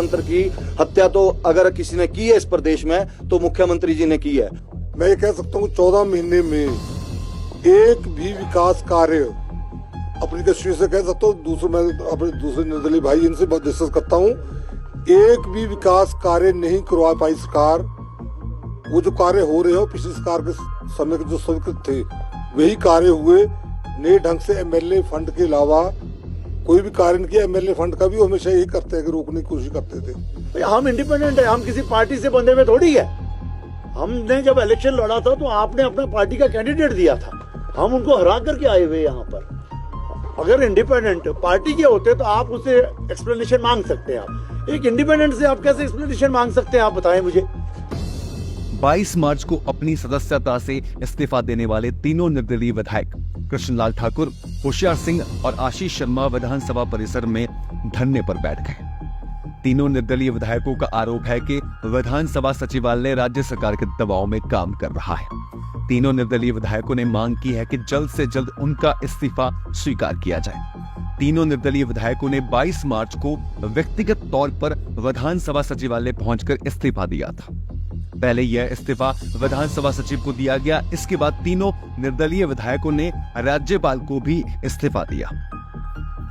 लोकतंत्र की हत्या तो अगर किसी ने की है इस प्रदेश में तो मुख्यमंत्री जी ने की है। मैं ये कह सकता हूँ 14 महीने में एक भी विकास कार्य अपनी दृष्टि से कह सकता हूँ, मैं अपने दूसरे निर्दलीय भाई इनसे बहुत डिस्कस करता हूँ, एक भी विकास कार्य नहीं करवा पाई सरकार। वो जो कार्य हो रहे हो पिछली सरकार के समय के जो स्वीकृत थे वही कार्य हुए। नए ढंग से एमएलए फंड के अलावा कोई भी कार्य नहीं किया। एमएलए फंड का भी वो हमेशा यही करते हैं कि रोकने की कोशिश करते थे। हम इंडिपेंडेंट है, हम किसी पार्टी से बंधे हुए थोड़ी है। हमने जब इलेक्शन लड़ा था तो आपने अपना पार्टी का कैंडिडेट दिया था, हम उनको हरा करके आए हुए यहाँ पर। अगर इंडिपेंडेंट पार्टी के होते तो आप उससे एक्सप्लेनेशन मांग सकते हैं। आप एक इंडिपेंडेंट से आप कैसे एक्सप्लेनेशन मांग सकते हैं, आप बताएं मुझे। 22 मार्च को अपनी सदस्यता से इस्तीफा देने वाले तीनों निर्दलीय विधायक कृष्णलाल ठाकुर, होशियार सिंह और आशीष शर्मा विधानसभा परिसर में धरने पर बैठ गए। तीनों निर्दलीय विधायकों का आरोप है कि विधानसभा सचिवालय राज्य सरकार के दबाव में काम कर रहा है। तीनों निर्दलीय विधायकों ने मांग की है कि जल्द से जल्द उनका इस्तीफा स्वीकार किया जाए। तीनों निर्दलीय विधायकों ने 22 मार्च को व्यक्तिगत तौर पर विधानसभा सचिवालय पहुंचकर इस्तीफा दिया था। पहले यह इस्तीफा विधानसभा सचिव को दिया गया। इसके बाद तीनों निर्दलीय विधायकों ने राज्यपाल को भी इस्तीफा दिया।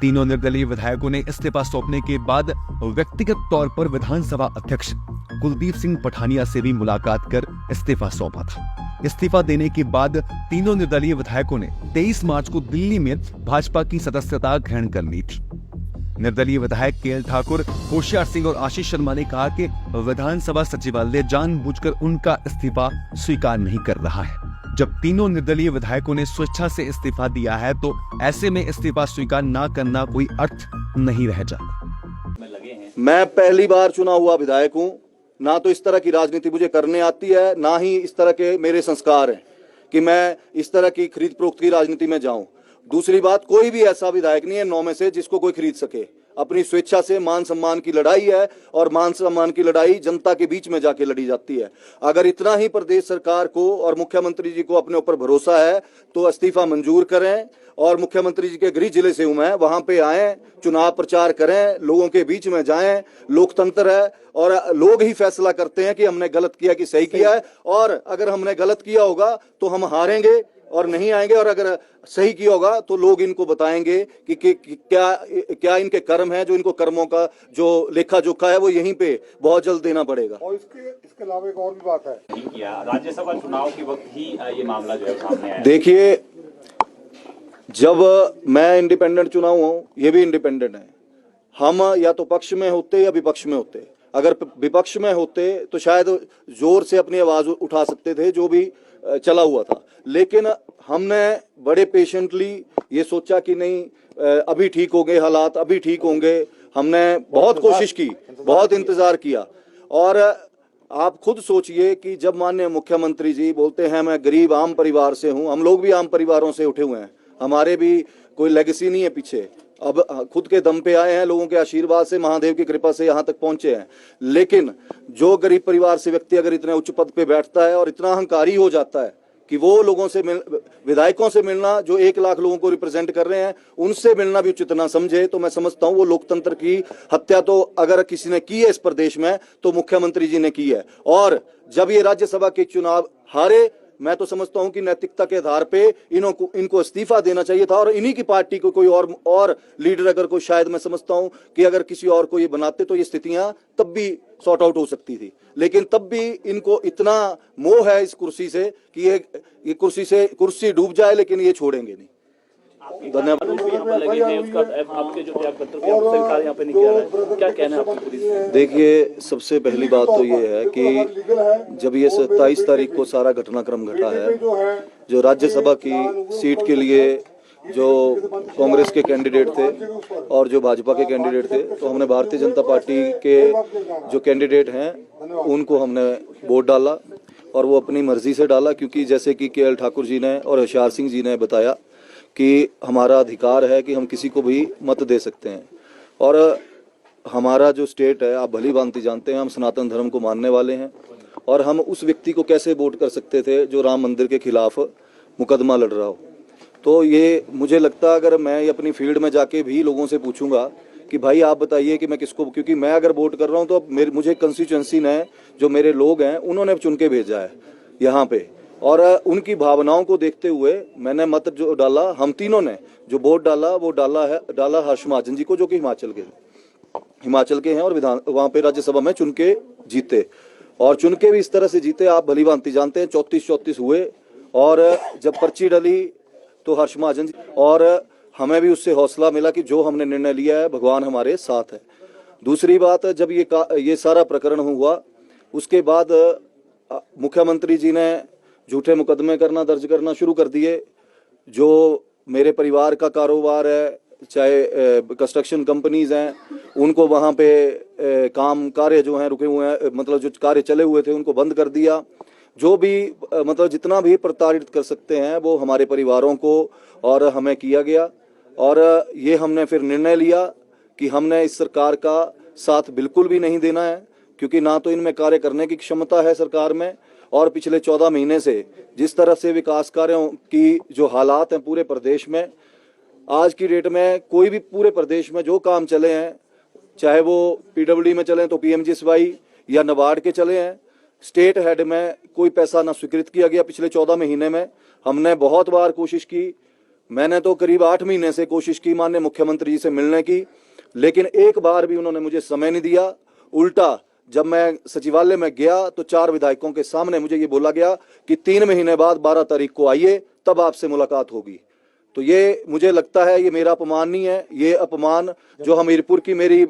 तीनों निर्दलीय विधायकों ने इस्तीफा सौंपने के बाद व्यक्तिगत तौर पर विधानसभा अध्यक्ष कुलदीप सिंह पठानिया से भी मुलाकात कर इस्तीफा सौंपा था। इस्तीफा देने के बाद तीनों निर्दलीय विधायकों ने 23 मार्च को दिल्ली में भाजपा की सदस्यता ग्रहण कर ली थी। निर्दलीय विधायक केएल ठाकुर, होशियार सिंह और आशीष शर्मा ने कहा कि विधानसभा सचिवालय जानबूझकर उनका इस्तीफा स्वीकार नहीं कर रहा है। जब तीनों निर्दलीय विधायकों ने स्वेच्छा से इस्तीफा दिया है तो ऐसे में इस्तीफा स्वीकार न करना कोई अर्थ नहीं रह जाता। मैं पहली बार चुना हुआ विधायक हूं, ना तो इस तरह की राजनीति मुझे करने आती है, ना ही इस तरह के मेरे संस्कार हैं कि मैं इस तरह की खरीद फरोख्त की राजनीति में जाऊं। दूसरी बात, कोई भी ऐसा विधायक नहीं है 9 में से जिसको कोई खरीद सके। अपनी स्वेच्छा से मान सम्मान की लड़ाई है और मान सम्मान की लड़ाई जनता के बीच में जाके लड़ी जाती है। अगर इतना ही प्रदेश सरकार को और मुख्यमंत्री जी को अपने ऊपर भरोसा है तो इस्तीफा मंजूर करें और मुख्यमंत्री जी के गृह जिले से हूं मैं, वहां पे आए, चुनाव प्रचार करें, लोगों के बीच में जाएं। लोकतंत्र है और लोग ही फैसला करते हैं कि हमने गलत किया कि सही किया है। और अगर हमने गलत किया होगा तो हम हारेंगे और नहीं आएंगे, और अगर सही किया होगा तो लोग इनको बताएंगे कि क्या इनके कर्म है, जो इनको कर्मों का जो लेखा जोखा है वो यहीं पे बहुत जल्द देना पड़ेगा। और इसके अलावा एक और भी बात है, राज्यसभा चुनाव के वक्त ही ये मामला जो है सामने आया। देखिए, जब मैं इंडिपेंडेंट चुना हुआ हूं, ये भी इंडिपेंडेंट है। हम या तो पक्ष में होते या विपक्ष में होते। अगर विपक्ष में होते तो शायद जोर से अपनी आवाज उठा सकते थे, जो भी चला हुआ था। लेकिन हमने बड़े पेशेंटली ये सोचा कि नहीं, अभी ठीक हो गए हालात, अभी ठीक होंगे। हमने बहुत कोशिश की, बहुत इंतजार किया। और आप खुद सोचिए कि जब माननीय मुख्यमंत्री जी बोलते हैं मैं गरीब आम परिवार से हूं, हम लोग भी आम परिवारों से उठे हुए हैं, हमारे भी कोई लेगेसी नहीं है पीछे। अब खुद के दम पे आए हैं, लोगों के आशीर्वाद से, महादेव की कृपा से यहाँ तक पहुंचे हैं। लेकिन जो गरीब परिवार से व्यक्ति अगर इतने उच्च पद पे बैठता है और इतना अहंकारी हो जाता है कि वो लोगों से विधायकों से मिलना जो 1 लाख लोगों को रिप्रेजेंट कर रहे हैं, उनसे मिलना भी उचित ना समझे, तो मैं समझता हूं वो लोकतंत्र की हत्या तो अगर किसी ने की है इस प्रदेश में तो मुख्यमंत्री जी ने की है। और जब ये राज्यसभा के चुनाव हारे, मैं तो समझता हूं कि नैतिकता के आधार पे इनको इस्तीफा देना चाहिए था और इन्हीं की पार्टी को कोई और लीडर अगर कोई, शायद मैं समझता हूं कि अगर किसी और को ये बनाते तो ये स्थितियां तब भी सॉर्ट आउट हो सकती थी। लेकिन तब भी इनको इतना मोह है इस कुर्सी से कि ये कुर्सी डूब जाए लेकिन ये छोड़ेंगे नहीं। धन्यवाद। क्या कहना है? देखिए, सबसे पहली बात तो ये है कि जब ये 27 तारीख को सारा घटनाक्रम घटा है, जो राज्यसभा की सीट के लिए जो कांग्रेस के कैंडिडेट थे और जो भाजपा के कैंडिडेट थे, तो हमने भारतीय जनता पार्टी के जो कैंडिडेट हैं उनको हमने वोट डाला और वो अपनी मर्जी से डाला, क्योंकि जैसे कि केएल ठाकुर जी ने और होशियार सिंह जी ने बताया कि हमारा अधिकार है कि हम किसी को भी मत दे सकते हैं। और हमारा जो स्टेट है, आप भली भांति जानते हैं, हम सनातन धर्म को मानने वाले हैं और हम उस व्यक्ति को कैसे वोट कर सकते थे जो राम मंदिर के खिलाफ मुकदमा लड़ रहा हो। तो ये मुझे लगता है अगर मैं अपनी फील्ड में जाके भी लोगों से पूछूंगा कि भाई आप बताइए कि मैं किसको, क्योंकि मैं अगर वोट कर रहा हूं तो अब मुझे कंस्टिट्यूएंसी ने जो मेरे लोग हैं उन्होंने चुन के भेजा है यहाँ पे, और उनकी भावनाओं को देखते हुए मैंने मत जो डाला, हम तीनों ने जो वोट डाला वो डाला हर्ष महाजन जी को, जो कि हिमाचल के हैं और वहां पे राज्यसभा में चुन के जीते, और चुन के भी इस तरह से जीते आप भली भांति जानते हैं, 34-34 हुए। और जब पर्ची डली तो हर्ष महाजन जी, और हमें भी उससे हौसला मिला कि जो हमने निर्णय लिया है भगवान हमारे साथ है। दूसरी बात, जब ये सारा प्रकरण हुआ उसके बाद मुख्यमंत्री जी ने झूठे मुकदमे दर्ज करना शुरू कर दिए। जो मेरे परिवार का कारोबार है, चाहे कंस्ट्रक्शन कंपनीज हैं, उनको वहाँ पे कार्य जो हैं रुके हुए हैं, मतलब जो कार्य चले हुए थे उनको बंद कर दिया। जो भी मतलब जितना भी प्रताड़ित कर सकते हैं वो हमारे परिवारों को और हमें किया गया, और ये हमने फिर निर्णय लिया कि हमने इस सरकार का साथ बिल्कुल भी नहीं देना है, क्योंकि ना तो इनमें कार्य करने की क्षमता है सरकार में, और पिछले 14 महीने से जिस तरह से विकास कार्यों की जो हालात हैं पूरे प्रदेश में, आज की डेट में कोई भी पूरे प्रदेश में जो काम चले हैं, चाहे वो पीडब्ल्यूडी में चले तो पीएमजीएसवाई या नाबार्ड के चले हैं, स्टेट हेड में कोई पैसा ना स्वीकृत किया गया। पिछले 14 महीने में हमने बहुत बार कोशिश की, मैंने तो करीब 8 महीने से कोशिश की माननीय मुख्यमंत्री जी से मिलने की, लेकिन एक बार भी उन्होंने मुझे समय नहीं दिया। उल्टा जब मैं सचिवालय में गया तो 4 विधायकों के सामने मुझे ये बोला गया कि 3 महीने बाद 12 तारीख को आइए, तब आपसे मुलाकात होगी। तो ये मुझे लगता है ये मेरा अपमान नहीं है, ये अपमान जो हमीरपुर की मेरी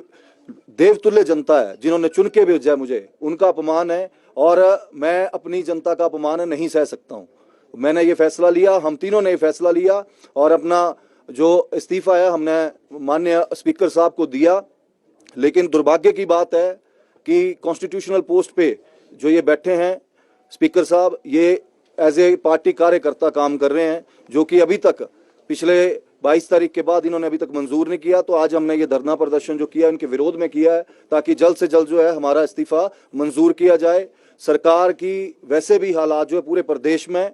देवतुल्य जनता है जिन्होंने चुन के भेजा मुझे, उनका अपमान है, और मैं अपनी जनता का अपमान नहीं सह सकता हूँ। मैंने ये फैसला लिया, हम तीनों ने ये फैसला लिया, और अपना जो इस्तीफा है हमने माननीय स्पीकर साहब को दिया। लेकिन दुर्भाग्य की बात है कि कॉन्स्टिट्यूशनल पोस्ट पे जो ये बैठे हैं स्पीकर साहब, ये एज ए पार्टी कार्यकर्ता काम कर रहे हैं, जो कि अभी तक पिछले 22 तारीख के बाद इन्होंने अभी तक मंजूर नहीं किया। तो आज हमने ये धरना प्रदर्शन जो किया इनके विरोध में किया है, ताकि जल्द से जल्द जो है हमारा इस्तीफा मंजूर किया जाए। सरकार की वैसे भी हालात जो है पूरे प्रदेश में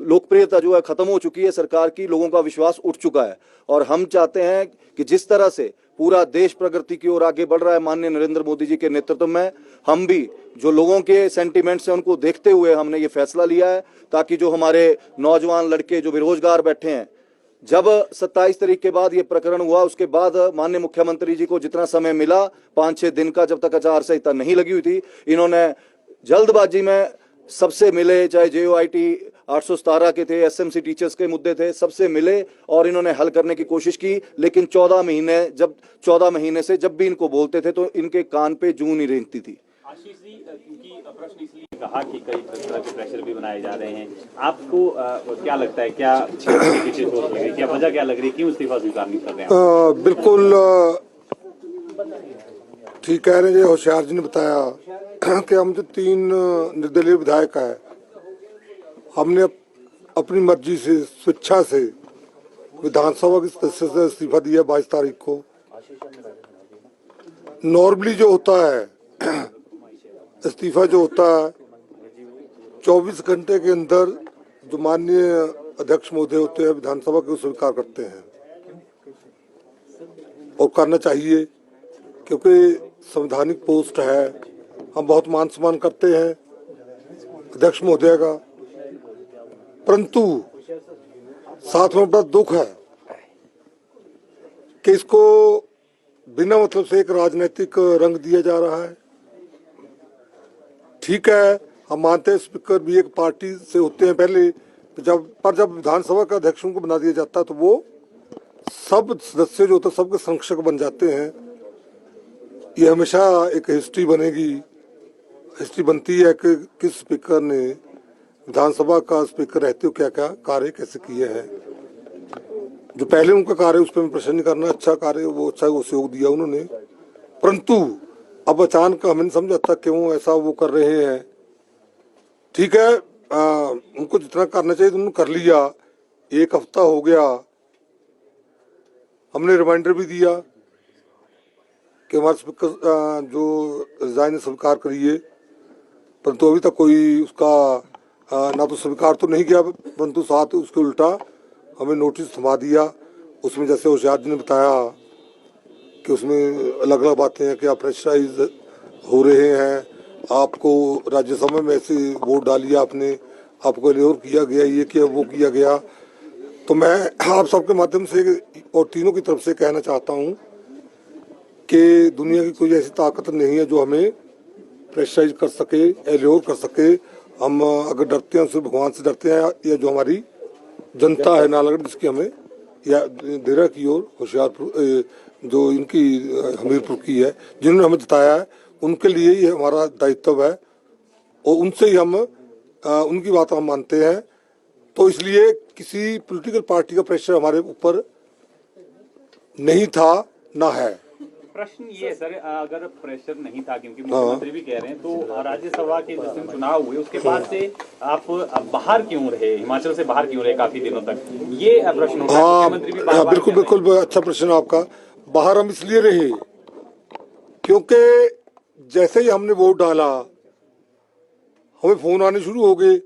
लोकप्रियता जो है खत्म हो चुकी है, सरकार की लोगों का विश्वास उठ चुका है, और हम चाहते हैं कि जिस तरह से पूरा देश प्रगति की ओर आगे बढ़ रहा है माननीय नरेंद्र मोदी जी के नेतृत्व में, हम भी जो लोगों के सेंटिमेंट्स हैं उनको देखते हुए हमने ये फैसला लिया है, ताकि जो हमारे नौजवान लड़के जो बेरोजगार बैठे हैं, जब 27 तारीख के बाद ये प्रकरण हुआ उसके बाद माननीय मुख्यमंत्री जी को जितना समय मिला 5-6 दिन का, जब तक आचार संहिता नहीं लगी हुई थी, इन्होंने जल्दबाजी में सबसे मिले, चाहे JOIT 817 के थे, SMC टीचर्स के मुद्दे थे, सबसे मिले और इन्होंने हल करने की कोशिश की। लेकिन 14 महीने से जब भी इनको बोलते थे तो इनके कान पे जूं नहीं रेंगती थी। आशीष जी, क्योंकि प्रश्न इसलिए कहा कि कई तरह के प्रेशर भी बनाए जा रहे हैं, आपको क्या लगता है, क्या क्या वजह क्या लग रही है, क्यों इस्तीफा स्वीकार नहीं कर रहे हैं? बिल्कुल ठीक कह रहे हैं, होशियार जी ने बताया कि हम जो 3 निर्दलीय विधायक है, हमने अपनी मर्जी से स्वेच्छा से विधानसभा के सदस्य से इस्तीफा दिया 22 तारीख को। नॉर्मली जो होता है इस्तीफा जो होता है 24 घंटे के अंदर जो माननीय अध्यक्ष महोदय होते हैं विधानसभा के, स्वीकार करते हैं, और करना चाहिए, क्योंकि संवैधानिक पोस्ट है, हम बहुत मान सम्मान करते हैं अध्यक्ष महोदय का। परंतु साथ में बड़ा दुख है कि इसको बिना मतलब से एक राजनीतिक रंग दिया जा रहा है। ठीक है, हम मानते हैं स्पीकर भी एक पार्टी से होते हैं पहले, जब विधानसभा का अध्यक्षों को बना दिया जाता है तो वो सब सदस्य जो होते हैं सबके संरक्षक बन जाते हैं। ये हमेशा एक हिस्ट्री बनेगी, हिस्ट्री बनती है कि किस स्पीकर ने विधानसभा का स्पीकर रहते हुए क्या क्या कार्य कैसे किए हैं। जो पहले उनका कार्य उस पर प्रश्न नहीं करना, अच्छा कार्य वो अच्छा सहयोग दिया उन्होंने, परंतु अब अचानक हमें नहीं समझ आता क्यों ऐसा वो कर रहे हैं। ठीक है, उनको जितना करना चाहिए उन्होंने कर लिया, 1 हफ्ता हो गया, हमने रिमाइंडर भी दिया कि हमारे स्पीकर जो रिजाइन स्वीकार करिए, परंतु अभी तक कोई उसका ना तो स्वीकार तो नहीं किया, परंतु साथ उसके उल्टा हमें नोटिस थमा दिया। उसमें जैसे होशियार जी ने बताया कि उसमें अलग अलग बातें हैं कि आप प्रेशराइज हो रहे हैं, आपको राज्यसभा में ऐसे वोट डालिए, आपने आपको इग्नोर किया गया, ये किया वो किया गया। तो मैं आप सबके माध्यम से और तीनों की तरफ से कहना चाहता हूँ कि दुनिया की कोई ऐसी ताकत नहीं है जो हमें प्रेशराइज कर सके, एल्योर कर सके। हम अगर डरते हैं सिर्फ भगवान से डरते हैं या जो हमारी जनता है नालागढ़ जिसकी हमें या देरा की ओर होशियारपुर जो इनकी हमीरपुर की है जिन्होंने हमें जिताया है, उनके लिए ये हमारा दायित्व है और उनसे ही हम उनकी बात हम मानते हैं। तो इसलिए किसी पॉलिटिकल पार्टी का प्रेशर हमारे ऊपर नहीं था ना है। प्रश्न ये है सर, अगर प्रेशर नहीं था क्योंकि मुख्यमंत्री भी कह रहे हैं, तो राज्यसभा के जिस दिन चुनाव हुए उसके बाद से आप बाहर क्यों रहे, हिमाचल से बाहर क्यों रहे काफी दिनों तक, ये प्रश्न उठा। मुख्यमंत्री भी बार-बार बिल्कुल बिल्कुल अच्छा प्रश्न आपका। बाहर हम इसलिए रहे क्योंकि जैसे ही हमने वोट डाला हमें फोन आने शुरू हो गए।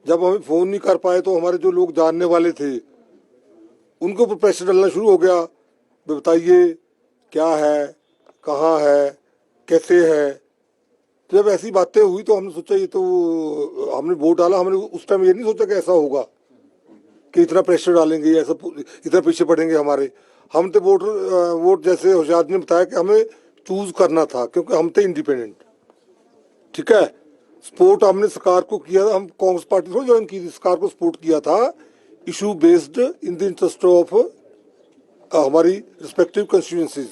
जब हमें फोन नहीं कर पाए तो हमारे जो लोग जानने वाले थे उनके ऊपर प्रेशर डालना शुरू हो गया, बताइए क्या है, कहाँ है, कैसे है। तो जब ऐसी बातें हुई तो हमने सोचा ये तो हमने वोट डाला, हमने उस टाइम ये नहीं सोचा कि ऐसा होगा कि इतना प्रेशर डालेंगे, ऐसा इतना पीछे पड़ेंगे हमारे। हम तो वोट जैसे होशियार ने बताया कि हमें चूज करना था क्योंकि हम थे इंडिपेंडेंट, ठीक है। सपोर्ट हमने सरकार को किया था, हम कांग्रेस पार्टी थोड़ी ज्वाइन की थी, सरकार को सपोर्ट किया था issue based in the interest of हमारी रिस्पेक्टिव कंस्टिट्यूएंसीज,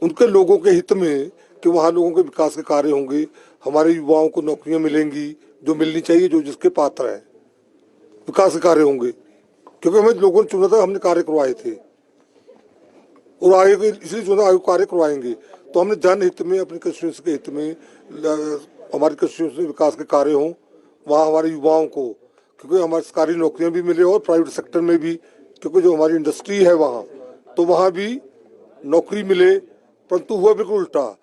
उनके लोगों के हित में कि वहाँ लोगों के विकास के कार्य होंगे, हमारे युवाओं को नौकरियां मिलेंगी जो मिलनी चाहिए, जो जिसके पात्र हैं, विकास के कार्य होंगे। क्योंकि हमें लोगों ने चुना था, हमने कार्य करवाए थे और आगे इसलिए चुना आगे कार्य करवाएंगे। तो हमने जनहित में, अपनी कंस्टिट्यूएंसी के हित में, हमारी कंस्टिट्यूएंसी में विकास के कार्य हों, वहाँ हमारे युवाओं को, क्योंकि हमारी सरकारी नौकरियां भी मिले और प्राइवेट सेक्टर में भी, क्योंकि जो हमारी इंडस्ट्री है वहाँ, तो वहाँ भी नौकरी मिले। परंतु हुआ बिल्कुल उल्टा।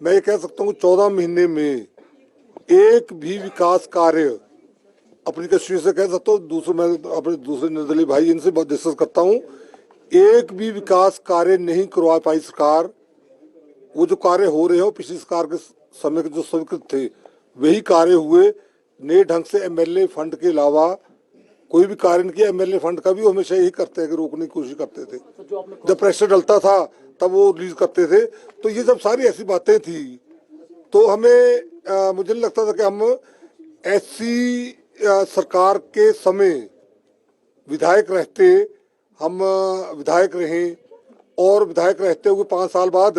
मैं ये कह सकता हूँ 14 महीने में एक भी विकास कार्य अपनी कंस्टिट्यूएंसी से कह सकता हूँ, दूसरे मैं अपने दूसरे निर्दलीय भाई इनसे बहुत डिस्कस करता हूँ, एक भी विकास कार्य नहीं करवा पाई सरकार। वो जो कार्य हो रहे हो पिछली सरकार के समय के जो स्वीकृत थे वही कार्य हुए। नए ढंग से एमएलए फंड के अलावा कोई भी कार्य नहीं किया। एमएलए फंड का भी हमेशा यही करते हैं कि रोकने की कोशिश करते थे, जब प्रेशर डलता था तब वो रिलीज करते थे। तो ये जब सारी ऐसी बातें थी तो हमें मुझे नहीं लगता था कि हम ऐसी सरकार के समय विधायक रहते, हम विधायक रहें और विधायक रहते हुए 5 साल बाद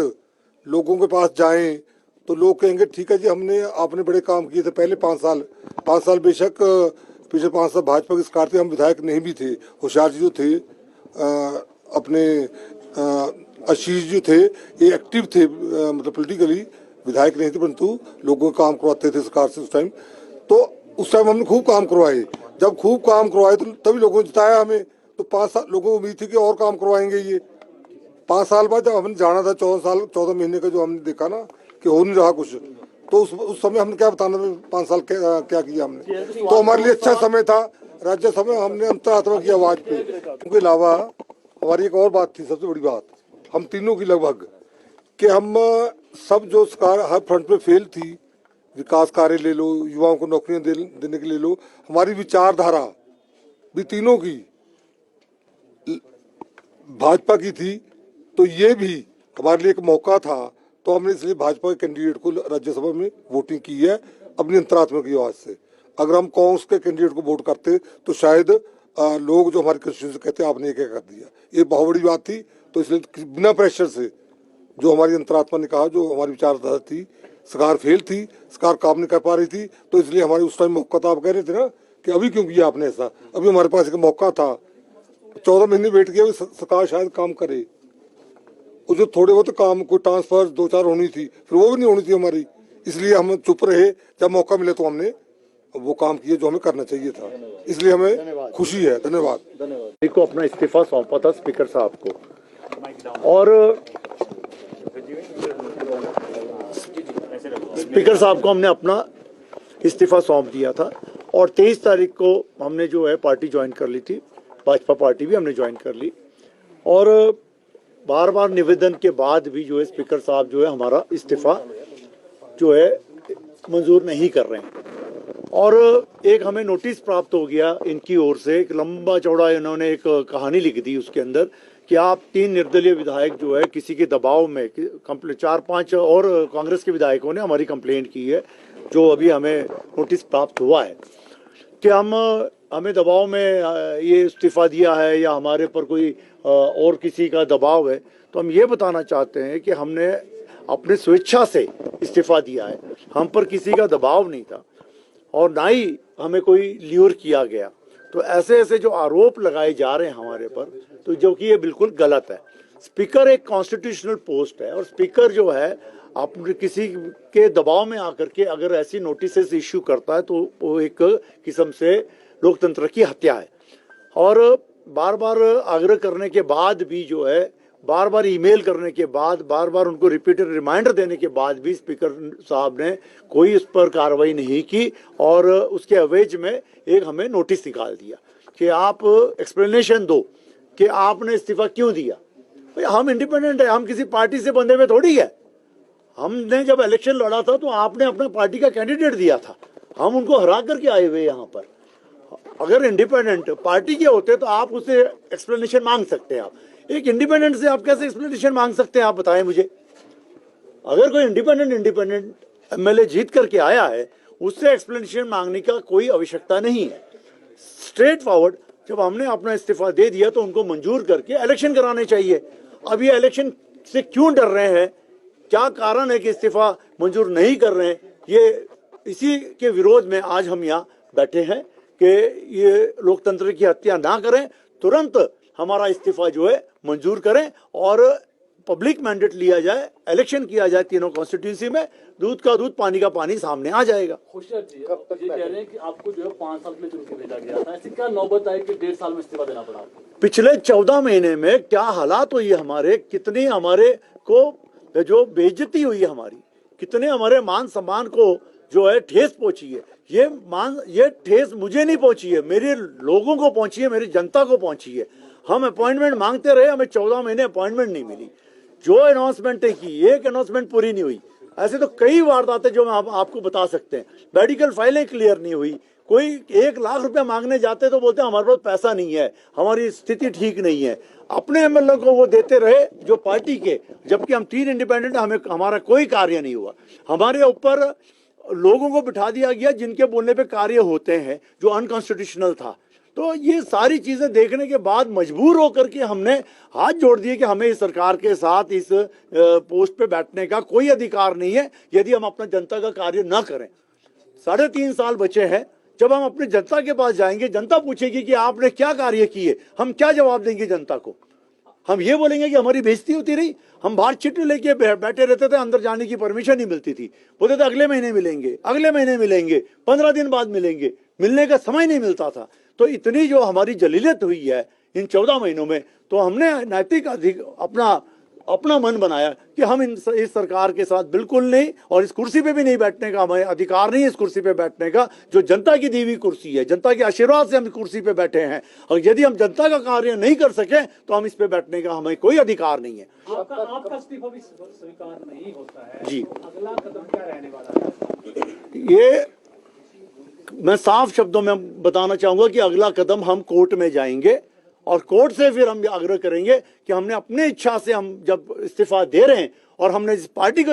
लोगों के पास जाएं तो लोग कहेंगे ठीक है जी, आपने बड़े काम किए थे पहले 5 साल बेशक पिछले 5 साल भाजपा की सरकार थी, हम विधायक नहीं भी थे। होशियार जी जो थे, अपने आशीष जी थे, ये एक्टिव थे, मतलब पॉलिटिकली विधायक नहीं थे परंतु लोगों का काम करवाते थे सरकार से उस टाइम। तो उस टाइम हमने खूब काम करवाए। जब खूब काम करवाए तो तभी लोगों ने जिताया हमें। तो 5 साल लोगों को उम्मीद थी कि और काम करवाएंगे ये। 5 साल बाद जब हमने जाना था 14 महीने का जो हमने देखा ना कि हो नहीं रहा कुछ, तो उस समय हमने क्या बताना 5 साल क्या किया हमने। तो हमारे लिए अच्छा समय था। राज्यसभा में हमने अंतरात्मा की आवाज पे, उनके अलावा हमारी एक और बात थी, सबसे बड़ी बात हम तीनों की लगभग, कि हम सब जो सरकार हर फ्रंट पे फेल थी, विकास कार्य ले लो, युवाओं को नौकरियां देने के ले लो, हमारी विचारधारा भी तीनों की भाजपा की थी। तो ये भी हमारे लिए एक मौका था। तो हमने इसलिए भाजपा के कैंडिडेट को राज्यसभा में वोटिंग की है अपनी अंतरात्मा की आवाज से। अगर हम कांग्रेस के कैंडिडेट को वोट करते तो शायद लोग जो हमारे कंस्टिट्यूएंसी कहते आपने ये क्या कर दिया, ये बहुत बड़ी बात थी। तो इसलिए बिना प्रेशर से जो हमारी अंतरात्मा ने कहा, जो हमारी विचारधारा थी, सरकार फेल थी, सरकार काम नहीं कर पा रही थी, तो इसलिए हमारे उस टाइम मौका था। आप कह रहे थे ना कि अभी क्यों किया आपने ऐसा, अभी हमारे पास एक मौका था। 14 महीने वेट किया, सरकार शायद काम करे। वो जो थोड़े बहुत काम, कोई ट्रांसफर 2-4 होनी थी, फिर वो भी नहीं होनी थी हमारी, इसलिए हम चुप रहे। जब मौका मिले तो हमने वो काम किए जो हमें करना चाहिए था, इसलिए हमें खुशी है। धन्यवाद। को अपना इस्तीफा सौंपा था स्पीकर साहब को, और स्पीकर साहब को हमने अपना इस्तीफा सौंप दिया था। और 23 तारीख को हमने जो है पार्टी ज्वाइन कर ली थी, भाजपा पार्टी भी हमने ज्वाइन कर ली। और बार बार निवेदन के बाद भी जो है स्पीकर साहब जो है हमारा इस्तीफा जो है मंजूर नहीं कर रहे हैं। और एक हमें नोटिस प्राप्त हो गया इनकी ओर से, एक लंबा चौड़ा इन्होंने एक कहानी लिख दी उसके अंदर कि आप 3 निर्दलीय विधायक जो है किसी के दबाव में, 4-5 और कांग्रेस के विधायकों ने हमारी कंप्लेंट की है, जो अभी हमें नोटिस प्राप्त हुआ है कि हमें दबाव में ये इस्तीफा दिया है या हमारे पर कोई और किसी का दबाव है। तो हम ये बताना चाहते हैं कि हमने अपने स्वेच्छा से इस्तीफा दिया है, हम पर किसी का दबाव नहीं था और ना ही हमें कोई ल्यूर किया गया। तो ऐसे ऐसे जो आरोप लगाए जा रहे हैं हमारे पर, तो जो कि ये बिल्कुल गलत है। स्पीकर एक कॉन्स्टिट्यूशनल पोस्ट है और स्पीकर जो है अपने किसी के दबाव में आकर के अगर ऐसी नोटिस इश्यू करता है तो वो एक किस्म से लोकतंत्र की हत्या है। और बार बार आग्रह करने के बाद भी जो है, बार बार ईमेल करने के बाद, बार बार उनको रिपीटेड रिमाइंडर देने के बाद भी स्पीकर साहब ने कोई इस पर कार्रवाई नहीं की और उसके अवेज में एक हमें नोटिस निकाल दिया कि आप एक्सप्लेनेशन दो कि आपने इस्तीफा क्यों दिया। भाई हम इंडिपेंडेंट है, हम किसी पार्टी से बंधे हुए थोड़ी है। हमने जब इलेक्शन लड़ा था तो आपने अपने पार्टी का कैंडिडेट दिया था, हम उनको हरा करके आए हुए यहाँ पर। अगर इंडिपेंडेंट पार्टी के होते तो आप उससे एक्सप्लेनेशन मांग सकते हैं। आप एक इंडिपेंडेंट से आप कैसे एक्सप्लेनेशन मांग सकते हैं, आप बताएं मुझे। अगर कोई इंडिपेंडेंट एमएलए जीत करके आया है, उससे एक्सप्लेनेशन मांगने का कोई आवश्यकता नहीं है। स्ट्रेट फॉरवर्ड जब हमने अपना इस्तीफा दे दिया तो उनको मंजूर करके इलेक्शन कराने चाहिए। अब ये इलेक्शन से क्यों डर रहे हैं, क्या कारण है कि इस्तीफा मंजूर नहीं कर रहे हैं, ये इसी के विरोध में आज हम यहाँ बैठे हैं कि ये लोकतंत्र की हत्या ना करें, तुरंत हमारा इस्तीफा जो है मंजूर करें और पब्लिक मैंडेट लिया जाए, इलेक्शन किया जाए तीनों कॉन्स्टिट्यूंसी में, दूध का दूध पानी का पानी सामने आ जाएगा। खुशर जी ये कह रहे हैं कि आपको जो है 5 साल के लिए चुन के भेजा गया था, ऐसी क्या नौबत आई कि 1.5 साल में इस्तीफा देना पड़ा? पिछले 14 महीने में क्या हालात हुई हमारे, कितनी हमारे को जो बेइज्जती हुई हमारी, कितने हमारे मान सम्मान को जो है ठेस पहुंची है। ये ठेस मुझे नहीं पहुंची है, मेरे लोगों को पहुंची है, मेरी जनता को पहुंची है। हम अपॉइंटमेंट मांगते रहे, हमें 14 महीने अपॉइंटमेंट नहीं मिली। जो अनाउंसमेंट की एक अनाउंसमेंट पूरी नहीं हुई। ऐसे तो कई वारदातें जो हम आपको बता सकते हैं। मेडिकल फाइलें क्लियर नहीं हुई, कोई 1 लाख रुपया मांगने जाते तो बोलते हैं हमारे पास पैसा नहीं है, हमारी स्थिति ठीक नहीं है। अपने एमएलए को वो देते रहे जो पार्टी के, जबकि हम 3 इंडिपेंडेंट, हमें हमारा कोई कार्य नहीं हुआ। हमारे ऊपर लोगों को बिठा दिया गया जिनके बोलने पे कार्य होते हैं, जो अनकॉन्स्टिट्यूशनल था। तो ये सारी चीजें देखने के बाद मजबूर होकर के हमने हाथ जोड़ दिए कि हमें इस सरकार के साथ इस पोस्ट पे बैठने का कोई अधिकार नहीं है यदि हम अपना जनता का कार्य ना करें। 3.5 साल बचे हैं, जब हम अपनी जनता के पास जाएंगे, जनता पूछेगी कि आपने क्या कार्य किए, हम क्या जवाब देंगे जनता को? हम ये बोलेंगे कि हमारी बेइज्जती होती रही, हम बाहर चिट्ठी लेके बैठे रहते थे, अंदर जाने की परमिशन नहीं मिलती थी, बोलते थे अगले महीने मिलेंगे, अगले महीने मिलेंगे, 15 दिन बाद मिलेंगे, मिलने का समय नहीं मिलता था। तो इतनी जो हमारी जलीलियत हुई है इन 14 महीनों में, तो हमने नैतिक अपना मन बनाया कि हम इस सरकार के साथ बिल्कुल नहीं, और इस कुर्सी पे भी नहीं बैठने का हमें अधिकार नहीं है। इस कुर्सी पे बैठने का जो जनता की दी हुई कुर्सी है, जनता के आशीर्वाद से हम कुर्सी पे बैठे हैं, और यदि हम जनता का कार्य नहीं कर सके तो हम इस पे बैठने का हमें कोई अधिकार नहीं है। आपका इस्तीफा भी स्वीकार नहीं होता है जी, अगला कदम क्या रहने वाला है? ये मैं साफ शब्दों में बताना चाहूंगा कि अगला कदम हम कोर्ट में जाएंगे और कोर्ट से फिर हम आग्रह करेंगे कि हमने अपनी इच्छा से, हम जब इस्तीफा दे रहे हैं और हमने इस पार्टी को,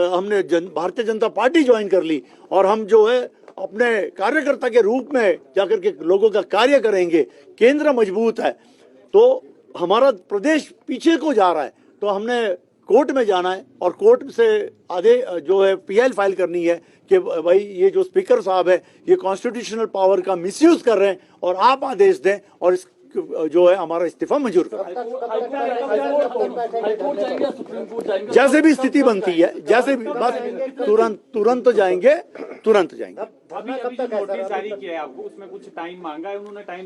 हमने भारतीय जनता पार्टी ज्वाइन कर ली और हम जो है अपने कार्यकर्ता के रूप में जाकर के लोगों का कार्य करेंगे। केंद्र मजबूत है तो हमारा प्रदेश पीछे को जा रहा है, तो हमने कोर्ट में जाना है और कोर्ट से आधे जो है पीएल फाइल करनी है कि भाई ये जो स्पीकर साहब है ये कॉन्स्टिट्यूशनल पावर का मिसयूज कर रहे हैं और आप आदेश दें और इस जो है हमारा इस्तीफा मंजूर करें। जैसे भी स्थिति बनती है, जैसे भी, बस तुरंत जाएंगे। अभी जो नोटिस जारी किया है आपको, उसमें कुछ टाइम मांगा है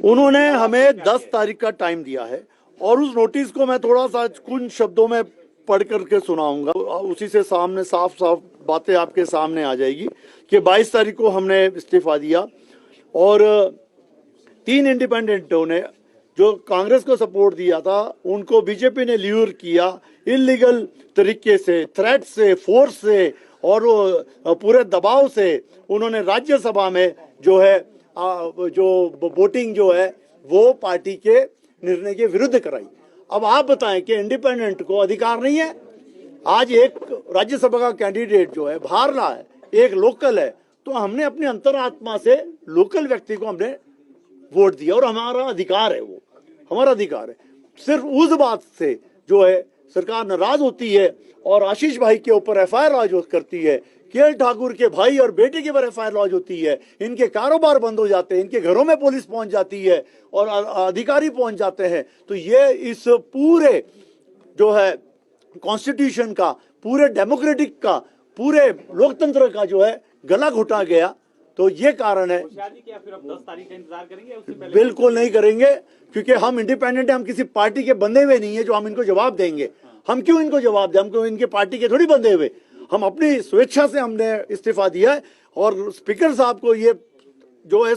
उन्होंने हमें 10 तारीख का टाइम दिया है और उस नोटिस को मैं थोड़ा सा कुछ शब्दों में पढ़ करके सुनाऊंगा, उसी से सामने साफ बातें आपके सामने आ जाएगी कि 22 तारीख को हमने इस्तीफा दिया और 3 इंडिपेंडेंटों ने जो कांग्रेस को सपोर्ट दिया था उनको बीजेपी ने ल्यूर किया इलीगल तरीके से, थ्रेट से, फोर्स से और पूरे दबाव से उन्होंने राज्यसभा में जो है जो वोटिंग जो है वो पार्टी के निर्णय के विरुद्ध कराई। अब आप बताएं कि इंडिपेंडेंट को अधिकार नहीं है? आज एक राज्यसभा का कैंडिडेट जो है बाहर ला है, एक लोकल है, तो हमने अपने अंतरात्मा से लोकल व्यक्ति को हमने वोट दिया और हमारा अधिकार है, वो हमारा अधिकार है। सिर्फ उस बात से जो है सरकार नाराज होती है और आशीष भाई के ऊपर एफआईआर लॉन्च करती है, केएल ठाकुर के भाई और बेटे के ऊपर एफआईआर लॉन्च होती है, इनके कारोबार बंद हो जाते हैं, इनके घरों में पुलिस पहुंच जाती है और अधिकारी पहुंच जाते हैं। तो ये इस पूरे जो है कॉन्स्टिट्यूशन का, पूरे डेमोक्रेटिक का, पूरे लोकतंत्र का जो है गला घोटा गया। तो ये कारण है। शादी क्या फिर अब 10 तारीख का इंतजार करेंगे उससे पहले? बिल्कुल नहीं करेंगे, क्योंकि हम इंडिपेंडेंट है, हम किसी पार्टी के बंधे हुए नहीं है जो हम इनको जवाब देंगे। हम क्यों इनको जवाब दें? हमको इनके पार्टी के थोड़ी बंधे हुए, हम अपनी स्वेच्छा से हमने इस्तीफा दिया है। और स्पीकर साहब को ये जो है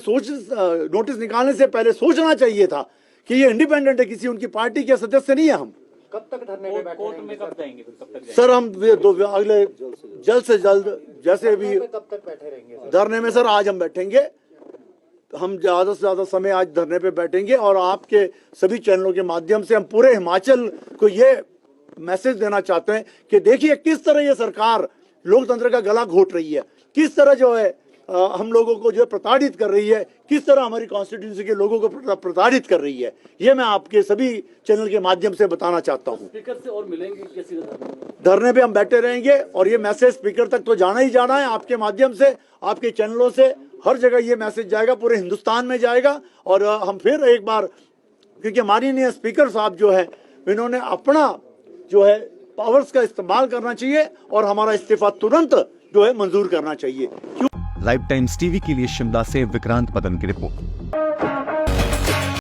नोटिस निकालने से पहले सोचना चाहिए था कि ये इंडिपेंडेंट है, किसी उनकी पार्टी के सदस्य नहीं है हम। कब तक धरने पे बैठे कोर्ट रहेंगे? में कब जाएंगे फिर? कब तक जाएंगे? सर हम अगले जल्द से जल्द जैसे भी धरने पे कब तक बैठे रहेंगे सर? धरने में सर आज हम बैठेंगे, हम ज्यादा से ज्यादा समय आज धरने पे बैठेंगे और आपके सभी चैनलों के माध्यम से हम पूरे हिमाचल को ये मैसेज देना चाहते हैं कि देखिए किस तरह ये सरकार लोकतंत्र का गला घोट रही है, किस तरह जो है हम लोगों को जो है प्रताड़ित कर रही है, किस तरह हमारी कॉन्स्टिट्यूंसी के लोगों को प्रताड़ित कर रही है। ये मैं आपके सभी चैनल के माध्यम से बताना चाहता हूँ। स्पीकर से और मिलेंगे कैसे? धरने पे हम बैठे रहेंगे और ये मैसेज स्पीकर तक तो जाना ही जाना है, आपके माध्यम से, आपके चैनलों से, हर जगह ये मैसेज जाएगा, पूरे हिंदुस्तान में जाएगा। और हम फिर एक बार, क्योंकि माननीय स्पीकर साहब जो है इन्होंने अपना जो है पावर्स का इस्तेमाल करना चाहिए और हमारा इस्तीफा तुरंत जो है मंजूर करना चाहिए। लाइव टाइम्स टीवी के लिए शिमला से विक्रांत पदन की रिपोर्ट।